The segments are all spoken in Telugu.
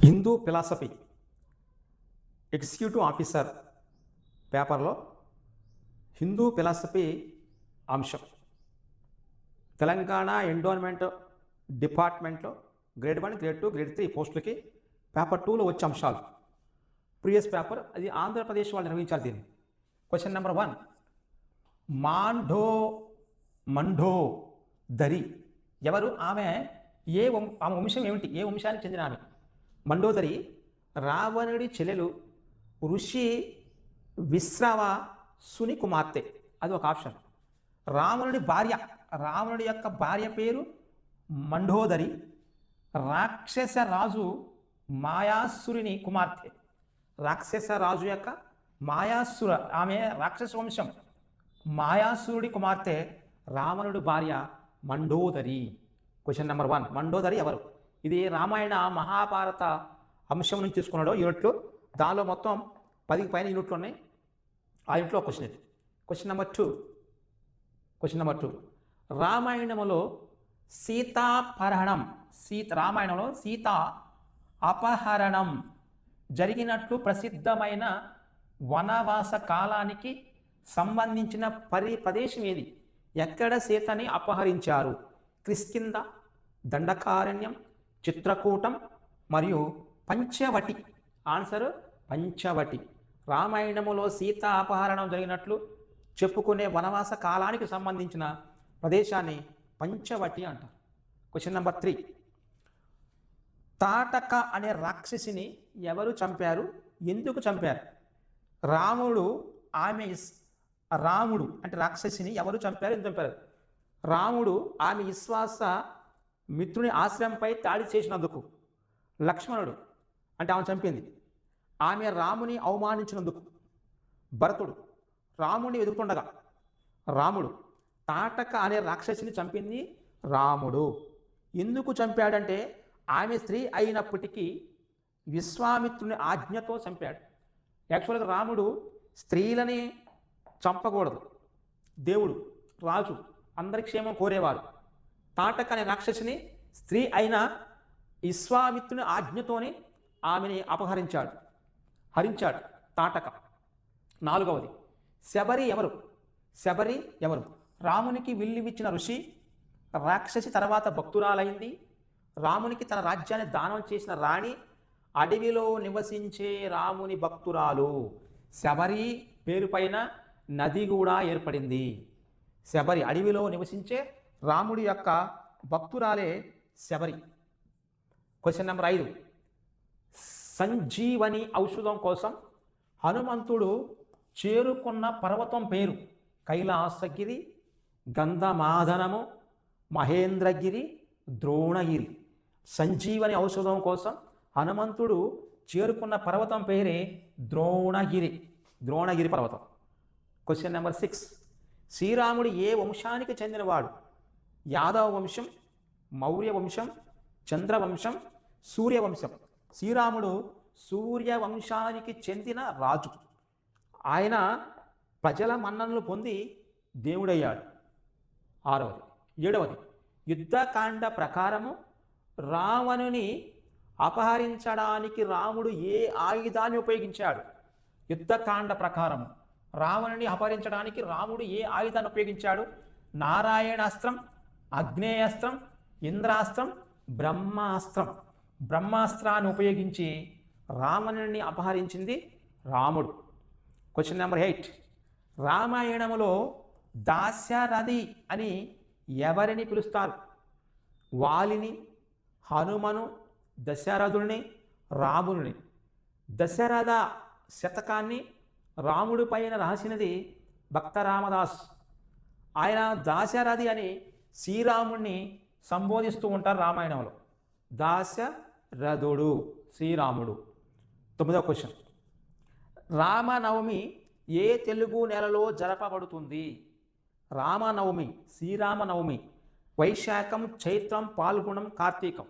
హిందూ ఫిలాసఫీ ఎగ్జిక్యూటివ్ ఆఫీసర్ పేపర్లో హిందూ ఫిలాసఫీ అంశం తెలంగాణ ఎండోన్మెంట్ డిపార్ట్మెంట్లో గ్రేడ్ 1, గ్రేడ్ 2, గ్రేడ్ 3 పోస్టులకి పేపర్ 2లో వచ్చే అంశాలు. ప్రీవియస్ పేపర్ అది ఆంధ్రప్రదేశ్ వాళ్ళు నిర్వహించారు దీన్ని. క్వశ్చన్ నెంబర్ 1, మండోదరి ఎవరు? ఆమె ఆమె వంశం ఏమిటి? ఏ వంశానికి చెందిన ఆమె? మండోదరి రావణుడి చెల్లెలు ఋషి విశ్రవసుని కుమార్తె. అది ఒక ఆప్షన్. రావణుడి యొక్క భార్య పేరు మండోదరి. రాక్షస రాజు మాయాసురుని కుమార్తె. రాక్షస రాజు యొక్క ఆమె రాక్షస వంశం మాయాసురుడి కుమార్తె, రావణుడి భార్య మండోదరి. క్వశ్చన్ నెంబర్ 1, మండోదరి ఎవరు? ఇది రామాయణ మహాభారత అంశం నుంచి తీసుకున్నాడు యూనిట్లు. దానిలో మొత్తం 10కి పైన యూనిట్లు ఉన్నాయి. ఆ యూనిట్లో క్వశ్చన్ ఇది. క్వశ్చన్ నెంబర్ 2, రామాయణంలో రామాయణంలో సీతా అపహరణం జరిగినట్లు ప్రసిద్ధమైన వనవాస కాలానికి సంబంధించిన ప్రదేశం ఏది? ఎక్కడ సీతని అపహరించారు? కిష్కింధ, దండకారణ్యం, చిత్రకూటం మరియు పంచవటి. ఆన్సర్ పంచవటి. రామాయణములో సీత అపహరణం జరిగినట్లు చెప్పుకునే వనవాస కాలానికి సంబంధించిన ప్రదేశాన్ని పంచవటి అంటారు. క్వశ్చన్ నెంబర్ 3, తాటక అనే రాక్షసిని ఎవరు చంపారు? ఎందుకు చంపారు? రాముడు అంటే రాక్షసిని ఎవరు చంపారు? ఎందుకు చంపారు? రాముడు ఆమె విశ్వాస మిత్రుని ఆశ్రయంపై దాడి చేసినందుకు. లక్ష్మణుడు అంటే ఆమె చంపింది. ఆమె రాముని అవమానించినందుకు. భరతుడు రాముని ఎదుర్కొండగా. రాముడు తాటక అనే రాక్షసిని చంపింది రాముడు. ఎందుకు చంపాడంటే ఆమె స్త్రీ అయినప్పటికీ విశ్వామిత్రుని ఆజ్ఞతో చంపాడు. యాక్చువల్గా రాముడు స్త్రీలని చంపకూడదు. దేవుడు, రాజు అందరి క్షేమం కోరేవారు. తాటక అనే రాక్షసిని స్త్రీ అయిన విశ్వామిత్రుని ఆజ్ఞతోనే ఆమెని హరించాడు తాటక. 4వది, శబరి ఎవరు? రామునికి విల్లివిచ్చిన ఋషి. రాక్షసి తర్వాత భక్తురాలైంది. రామునికి తన రాజ్యాన్ని దానం చేసిన రాణి. అడవిలో నివసించే రాముని భక్తురాలు. శబరి పేరు పైన నది కూడా ఏర్పడింది. శబరి అడవిలో నివసించే రాముడి యొక్క భక్తురాలే శబరి. క్వశ్చన్ నెంబర్ 5, సంజీవని ఔషధం కోసం హనుమంతుడు చేరుకున్న పర్వతం పేరు? కైలాసగిరి, గంధమాదనము, మహేంద్రగిరి, ద్రోణగిరి. సంజీవని ఔషధం కోసం హనుమంతుడు చేరుకున్న పర్వతం పేరే ద్రోణగిరి పర్వతం. క్వశ్చన్ నెంబర్ 6, శ్రీరాముడు ఏ వంశానికి చెందినవాడు? యాదవ వంశం, మౌర్య వంశం, చంద్రవంశం, సూర్యవంశం. శ్రీరాముడు సూర్యవంశానికి చెందిన రాజు. ఆయన ప్రజల మన్ననలు పొంది దేవుడయ్యాడు. 6వది. 7వది, యుద్ధకాండ ప్రకారము రావణుని అపహరించడానికి రాముడు ఏ ఆయుధాన్ని ఉపయోగించాడు? యుద్ధకాండ ప్రకారము రావణుని అపహరించడానికి రాముడు ఏ ఆయుధాన్ని ఉపయోగించాడు? నారాయణాస్త్రం, అగ్నేయాస్త్రం, ఇంద్రాస్త్రం, బ్రహ్మాస్త్రం. బ్రహ్మాస్త్రాన్ని ఉపయోగించి రావణుని అపహరించింది రాముడు. క్వశ్చన్ నెంబర్ 8, రామాయణములో దాశరథి అని ఎవరిని పిలుస్తారు? వాలిని, హనుమను, దశరథుని, రాముని. దశరథ శతకాన్ని రాముడి పైన రాసినది భక్త రామదాస్. ఆయన దాశరథి అని శ్రీరాముడిని సంబోధిస్తూ ఉంటారు రామాయణంలో. దాశరథుడు శ్రీరాముడు. 9వ క్వశ్చన్, రామనవమి ఏ తెలుగు నెలలో జరపబడుతుంది? రామనవమి, శ్రీరామనవమి వైశాఖం, చైత్రం, పాల్గొనం, కార్తీకం.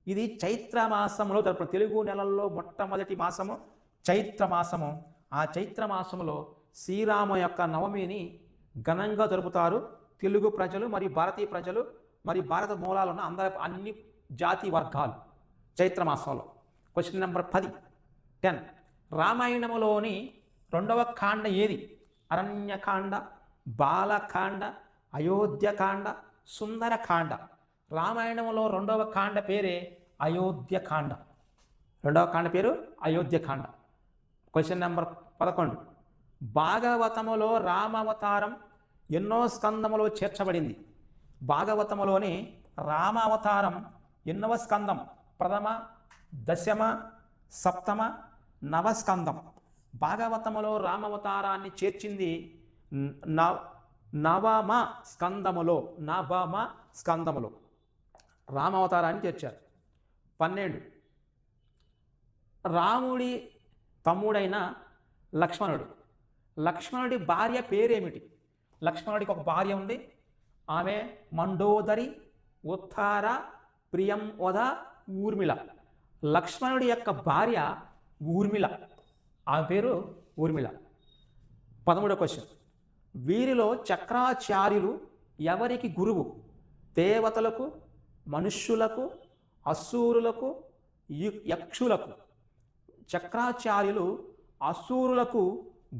ఇది చైత్ర మాసంలో జరుపు. తెలుగు నెలల్లో మొట్టమొదటి మాసము చైత్ర మాసము. ఆ చైత్ర మాసంలో శ్రీరామ యొక్క నవమిని ఘనంగా జరుపుతారు తెలుగు ప్రజలు మరియు భారతీయ ప్రజలు మరియు భారత మూలాలు ఉన్న అన్ని జాతి వర్గాలు చైత్ర మాసంలో. క్వశ్చన్ నెంబర్ 10 రామాయణములోని 2వ కాండ ఏది? అరణ్యకాండ, బాలకాండ, అయోధ్యకాండ, సుందరకాండ. రామాయణంలో 2వ కాండ పేరే అయోధ్యకాండ. 2వ కాండ పేరు అయోధ్యకాండ. క్వశ్చన్ నెంబర్ 11 భాగవతములో రామావతారం ఎన్నో స్కందములో చేర్చబడింది? భాగవతములోని రామావతారం ఎన్నవ స్కందం? ప్రథమ, దశమ, సప్తమ, నవస్కందం. భాగవతములో రామావతారాన్ని చేర్చింది నవమ స్కందములో రామావతారాన్ని చేర్చారు. 12 రాముడి తమ్ముడైన లక్ష్మణుడి భార్య పేరేమిటి? లక్ష్మణుడికి ఒక భార్య ఉంది. ఆమె మండోదరి, ఉత్తార, ప్రియం వద, ఊర్మిళ. లక్ష్మణుడి యొక్క భార్య ఊర్మిళ. ఆమె పేరు ఊర్మిళ. 13వ క్వశ్చన్ వీరిలో చక్రాచార్యులు ఎవరికి గురువు? దేవతలకు, మనుష్యులకు, అసూరులకు, యక్షులకు. చక్రాచార్యులు అసూరులకు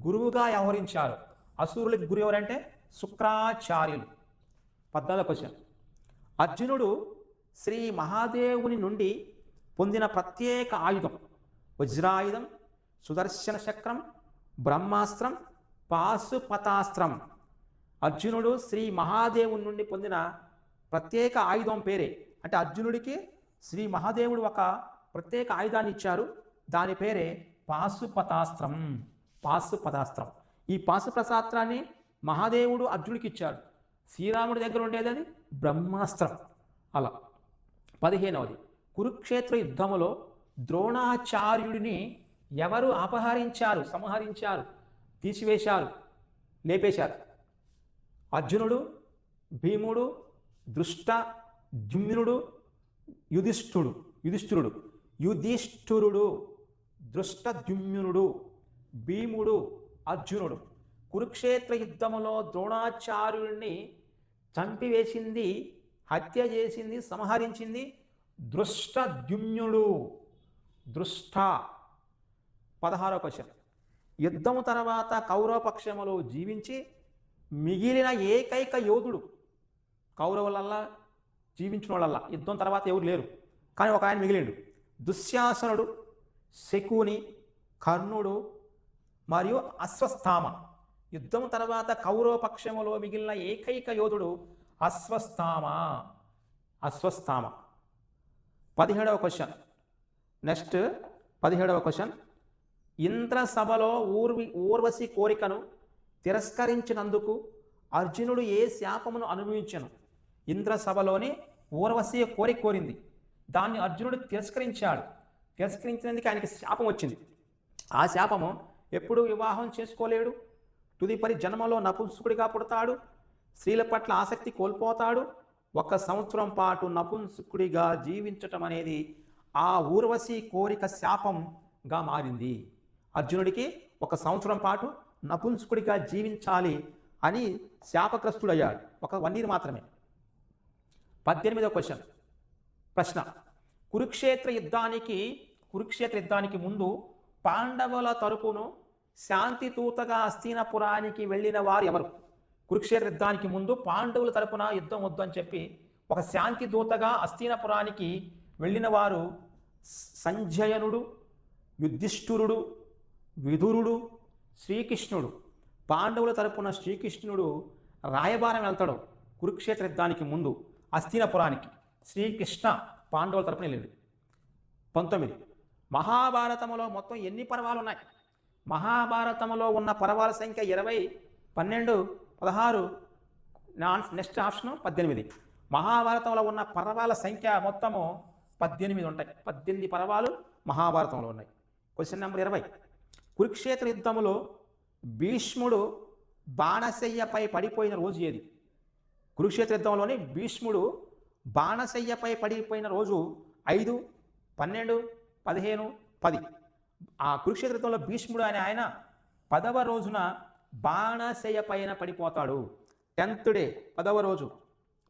గురువుగా వ్యవహరించారు. అసూరులకు గురువు ఎవరంటే శుక్రాచార్యులు. 14వ క్వశ్చన్ అర్జునుడు శ్రీ మహాదేవుని నుండి పొందిన ప్రత్యేక ఆయుధం? వజ్రాయుధం, సుదర్శన చక్రం, బ్రహ్మాస్త్రం, పాశుపతాస్త్రం. అర్జునుడు శ్రీ మహాదేవుని నుండి పొందిన ప్రత్యేక ఆయుధం పేరే అంటే అర్జునుడికి శ్రీ మహాదేవుడు ఒక ప్రత్యేక ఆయుధాన్ని ఇచ్చారు. దాని పేరే పాశుపతాస్త్రం. ఈ పాశుపతాస్త్రాన్ని మహాదేవుడు అర్జునుడికి ఇచ్చాడు. శ్రీరాముడి దగ్గర ఉండేది అది బ్రహ్మాస్త్రం. అలా 15వది కురుక్షేత్ర యుద్ధములో ద్రోణాచార్యుడిని ఎవరు అపహరించారు, సంహరించారు, తీసివేశారు, లేపేశారు? అర్జునుడు, భీముడు, దృష్టద్యుమ్నుడు, యుధిష్ఠిరుడు. దృష్టద్యుమ్నుడు, భీముడు, అర్జునుడు. కురుక్షేత్ర యుద్ధములో ద్రోణాచార్యుడిని చంపివేసింది, హత్య చేసింది, సంహరించింది దృష్టద్యుమ్నుడు. 16వ క్వశ్చన్ యుద్ధము తర్వాత కౌరవపక్షములో జీవించి మిగిలిన ఏకైక యోధుడు? కౌరవులల్లా జీవించిన వాళ్ళల్లా యుద్ధం తర్వాత ఎవరు లేరు, కానీ ఒక ఆయన మిగిలిండు. దుశ్శాసనుడు, శకుని, కర్ణుడు మరియు అశ్వత్థామ. యుద్ధం తర్వాత కౌరవ పక్షములో మిగిలిన ఏకైక యోధుడు అశ్వత్థామ. 17వ క్వశ్చన్ నెక్స్ట్ 17వ క్వశ్చన్ ఇంద్రసభలో ఊర్వశి కోరికను తిరస్కరించినందుకు అర్జునుడు ఏ శాపమును అనుభవించను? ఇంద్రసభలోని ఊర్వశి కోరిక కోరింది, దాన్ని అర్జునుడు తిరస్కరించాడు. తిరస్కరించినందుకు ఆయనకి శాపం వచ్చింది. ఆ శాపము ఎప్పుడు వివాహం చేసుకోలేడు, తుదిపరి జన్మలో నపుంసకుడిగా పుడతాడు, స్త్రీల పట్ల ఆసక్తి కోల్పోతాడు. 1 సంవత్సరం పాటు నపుంసకుడిగా జీవించటం అనేది ఆ ఊర్వశి కోరిక శాపంగా మారింది. అర్జునుడికి 1 సంవత్సరం పాటు నపుంసకుడిగా జీవించాలి అని శాపగ్రస్తుడయ్యాడు. 1 ఇయర్ మాత్రమే. 18వ క్వశ్చన్ ప్రశ్న కురుక్షేత్ర యుద్ధానికి ముందు పాండవుల తరపును శాంతిదూతగా హస్తినాపురానికి వెళ్ళిన వారు ఎవరు? కురుక్షేత్ర యుద్ధానికి ముందు పాండవుల తరపున యుద్ధం వద్దు అని చెప్పి ఒక శాంతి దూతగా హస్తినాపురానికి వెళ్ళిన వారు సంజయనుడు, యుధిష్ఠిరుడు, విదురుడు, శ్రీకృష్ణుడు. పాండవుల తరపున శ్రీకృష్ణుడు రాయబారం వెళ్తాడు కురుక్షేత్ర యుద్ధానికి ముందు హస్తినాపురానికి. శ్రీకృష్ణ పాండవుల తరపున వెళ్ళాడు. 19 మహాభారతంలో మొత్తం ఎన్ని పర్వాలు ఉన్నాయి? మహాభారతంలో ఉన్న పర్వాల సంఖ్య 20, 12, 16. Next option 18. మహాభారతంలో ఉన్న పర్వాల సంఖ్య మొత్తము 18 ఉంటాయి. 18 పర్వాలు మహాభారతంలో ఉన్నాయి. క్వశ్చన్ నెంబర్ 20 కురుక్షేత్ర యుద్ధములో భీష్ముడు బాణశయ్యపై పడిపోయిన రోజు ఏది? కురుక్షేత్ర యుద్ధంలోని భీష్ముడు బాణశయ్యపై పడిపోయిన రోజు 5, 12, 15, 10. ఆ కురుక్షేత్ర యుద్ధంలో భీష్ముడు అనే ఆయన 10వ రోజున బాణశయ్య పైన పడిపోతాడు. 10th డే 10వ రోజు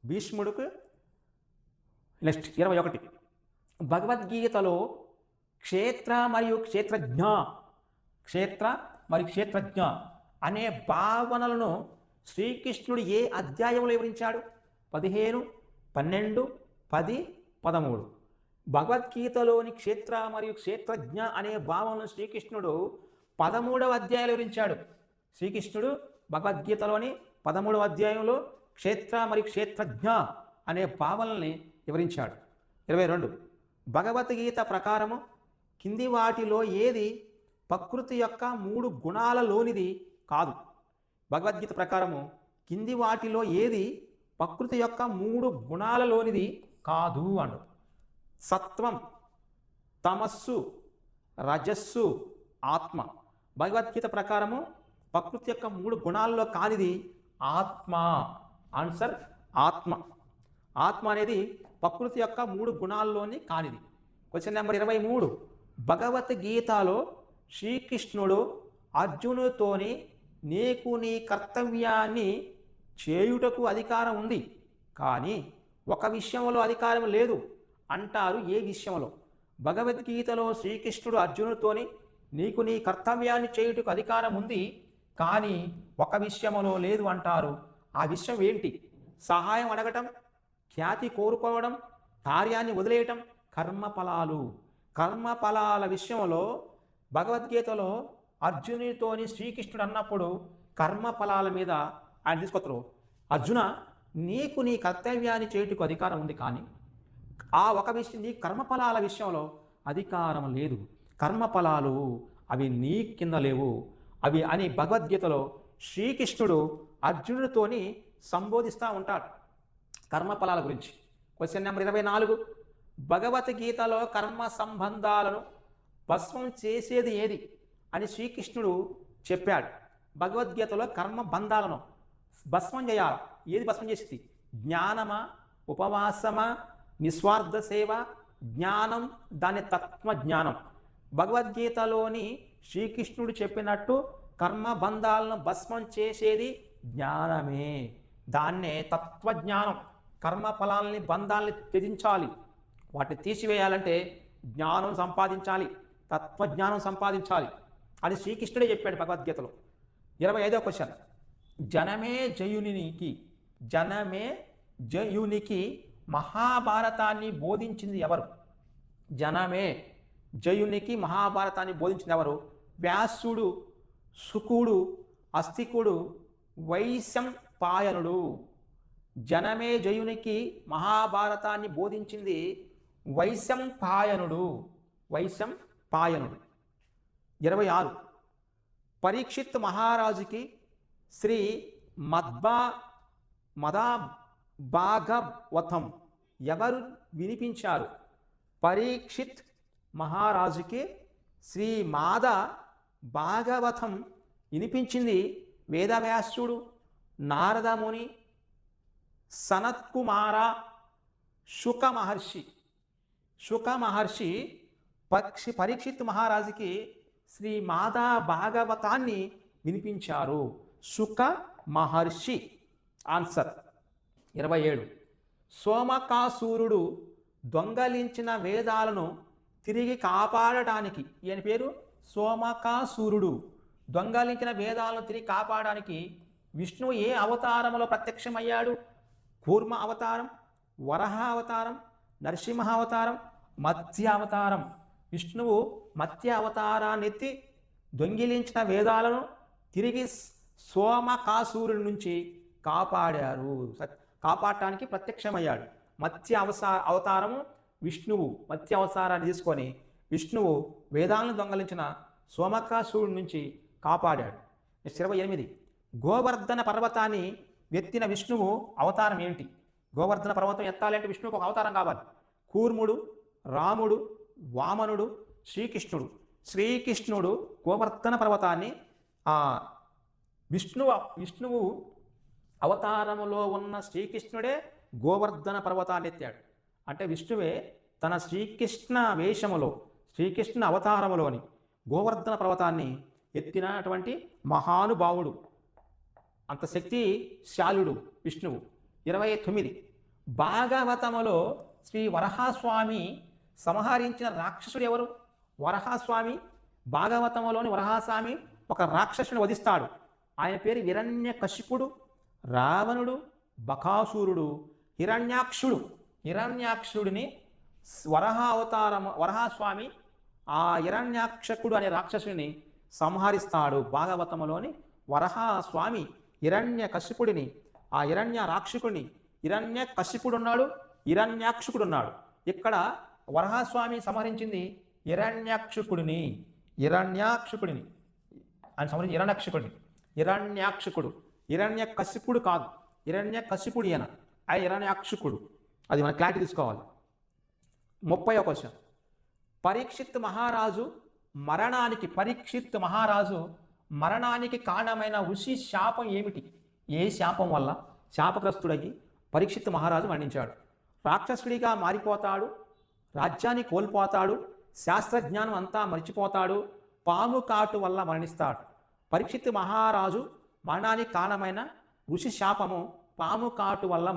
భీష్ముడికి. నెక్స్ట్ 21 భగవద్గీతలో క్షేత్ర మరియు క్షేత్రజ్ఞ, క్షేత్ర మరియు క్షేత్రజ్ఞ అనే భావనలను శ్రీకృష్ణుడు ఏ అధ్యాయంలో వివరించాడు? 15, 12, 10, 13. భగవద్గీతలోని క్షేత్ర మరియు క్షేత్రజ్ఞ అనే భావనను శ్రీకృష్ణుడు 13వ అధ్యాయంలో వివరించాడు. శ్రీకృష్ణుడు భగవద్గీతలోని 13వ అధ్యాయంలో క్షేత్ర మరియు క్షేత్రజ్ఞ అనే భావనల్ని వివరించాడు. 22. భగవద్గీత ప్రకారము కింది వాటిలో ఏది ప్రకృతి యొక్క 3 గుణాలలోనిది కాదు? భగవద్గీత ప్రకారము కింది వాటిలో ఏది ప్రకృతి యొక్క 3 గుణాలలోనిది కాదు అన్నాడు. సత్వం, తమస్సు, రజస్సు, ఆత్మ. భగవద్గీత ప్రకారము ప్రకృతి యొక్క 3 గుణాల్లో కానిది ఆత్మ. ఆన్సర్ ఆత్మ. ఆత్మ అనేది ప్రకృతి యొక్క 3 గుణాల్లోని కానిది. Question number 23. భగవద్గీతలో శ్రీకృష్ణుడు అర్జునుడితోని నీకు నీ కర్తవ్యాన్ని చేయుటకు అధికారం ఉంది, కానీ ఒక విషయంలో అధికారం లేదు అంటారు. ఏ విషయంలో? భగవద్గీతలో శ్రీకృష్ణుడు అర్జునుడితోని నీకు నీ కర్తవ్యాన్ని చేయుటకు అధికారం ఉంది, కానీ ఒక విషయంలో లేదు అంటారు. ఆ విషయం ఏంటి? సహాయం అడగటం, ఖ్యాతి కోరుకోవడం, కార్యాన్ని వదిలేయటం, కర్మఫలాలు. కర్మఫలాల విషయంలో భగవద్గీతలో అర్జునుడితోని శ్రీకృష్ణుడు అన్నప్పుడు కర్మఫలాల మీద ఆయన తీసుకొస్తారు. అర్జున, నీకు నీ కర్తవ్యాన్ని చేయుటకు అధికారం ఉంది, కానీ ఆ ఒక విషయం నీ కర్మఫలాల విషయంలో అధికారం లేదు. కర్మఫలాలు అవి నీ కింద లేవు అవి అని భగవద్గీతలో శ్రీకృష్ణుడు అర్జునుడితోని సంబోధిస్తూ ఉంటాడు కర్మఫలాల గురించి. Question number 24. భగవద్గీతలో కర్మ సంబంధాలను భస్మం చేసేది ఏది అని శ్రీకృష్ణుడు చెప్పాడు. భగవద్గీతలో కర్మ బంధాలను భస్మం చేయాలి. ఏది భస్మం చేసేది? జ్ఞానమా, ఉపవాసమా, నిస్వార్థ సేవ, జ్ఞానం, దాని తత్వజ్ఞానం. భగవద్గీతలోని శ్రీకృష్ణుడు చెప్పినట్టు కర్మ బంధాలను భస్మం చేసేది జ్ఞానమే. దాన్నే తత్వజ్ఞానం. కర్మ ఫలాలని బంధాలని త్యజించాలి, వాటిని తీసివేయాలంటే జ్ఞానం సంపాదించాలి, తత్వజ్ఞానం సంపాదించాలి అని శ్రీకృష్ణుడే చెప్పాడు భగవద్గీతలో. 25వ క్వశ్చన్. జనమే జయునికి మహాభారతాన్ని బోధించింది ఎవరు? జనమే జయునికి మహాభారతాన్ని బోధించింది ఎవరు? వ్యాసుడు, శుకుడు, అస్తికుడు, వైశంపాయనుడు. జనమే జయునికి మహాభారతాన్ని బోధించింది వైశంపాయనుడు. 26. పరీక్షిత్ మహారాజుకి శ్రీ మదాభాగవతం ఎవరు వినిపించారు? పరీక్షిత్ మహారాజుకి శ్రీ మాద భాగవతం వినిపించింది వేదవ్యాసుడు, నారదముని, సనత్కుమార, శుక మహర్షి పరీక్షిత్ మహారాజుకి శ్రీ మాదా భాగవతాన్ని వినిపించారు. శుక మహర్షి. ఆన్సర్ 27. సోమకాసురుడు దొంగలించిన వేదాలను తిరిగి కాపాడటానికి, ఈయన పేరు సోమకాసురుడు. దొంగలించిన వేదాలను తిరిగి కాపాడడానికి విష్ణువు ఏ అవతారంలో ప్రత్యక్షమయ్యాడు? కూర్మ అవతారం, వరహ అవతారం, నరసింహ అవతారం, మత్స్య అవతారం. విష్ణువు మత్స్య అవతారాన్ని ఎత్తి దొంగిలించిన వేదాలను తిరిగి సోమకాసురుడి నుంచి కాపాడటానికి ప్రత్యక్షమయ్యాడు. మత్స్య అవతారము విష్ణువు మత్స్య అవతారాన్ని తీసుకొని విష్ణువు వేదాలను దొంగలించిన సోమకాసురుడి నుంచి కాపాడాడు. 28. గోవర్ధన పర్వతాన్ని ఎత్తిన విష్ణువు అవతారం ఏంటి? గోవర్ధన పర్వతం ఎత్తాలంటే విష్ణువుకు ఒక అవతారం కావాలి. కూర్ముడు, రాముడు, వామనుడు, శ్రీకృష్ణుడు గోవర్ధన పర్వతాన్ని విష్ణువు అవతారములో ఉన్న శ్రీకృష్ణుడే గోవర్ధన పర్వతాన్ని ఎత్తాడు. అంటే విష్ణువే తన శ్రీకృష్ణ వేషములో, శ్రీకృష్ణ అవతారములోని గోవర్ధన పర్వతాన్ని ఎత్తినటువంటి మహానుభావుడు, అంత శక్తిశాలుడు విష్ణువు. 29. భాగవతములో శ్రీ వరహాస్వామి సంహరించిన రాక్షసుడు ఎవరు? వరహాస్వామి భాగవతంలోని వరహాస్వామి ఒక రాక్షసుని వధిస్తాడు. ఆయన పేరు హిరణ్యకశిపుడు, రావణుడు, బకాసురుడు, హిరణ్యాక్షుడిని వరహాస్వామి ఆ హిరణ్యాక్షకుడు అనే రాక్షసుని సంహరిస్తాడు. భాగవతంలోని వరహాస్వామి హిరణ్యకశిపుడిని, ఆ హిరణ్యరాక్షకుడిని, హిరణ్యకశిపుడున్నాడు, హిరణ్యాక్షకుడున్నాడు. ఇక్కడ వరహాస్వామి సంహరించింది హిరణ్యాక్షకుడిని ఆయన సంహరించి హిరణ్యాక్షకుడు, హిరణ్యకశిపుడు కాదు, హిరణ్యకశిపుడు ఈయన, ఆయన హిరణ్యాక్షకుడు. అది మనం క్లారిటీ తీసుకోవాలి. 30వ క్వశ్చన్. పరీక్షిత్ మరణానికి కారణమైన ఋషి శాపం ఏమిటి? ఏ శాపం వల్ల శాపగ్రస్తుడయ్యి పరీక్షిత్ మహారాజు మరణించాడు? రాక్షసుడిగా మారిపోతాడు, రాజ్యాన్ని కోల్పోతాడు, శాస్త్రజ్ఞానం అంతా మర్చిపోతాడు, పాము కాటు వల్ల మరణిస్తాడు. పరీక్షిత్ మహారాజు మరణానికి కారణమైన ఋషి శాపము పాము కాటు వల్ల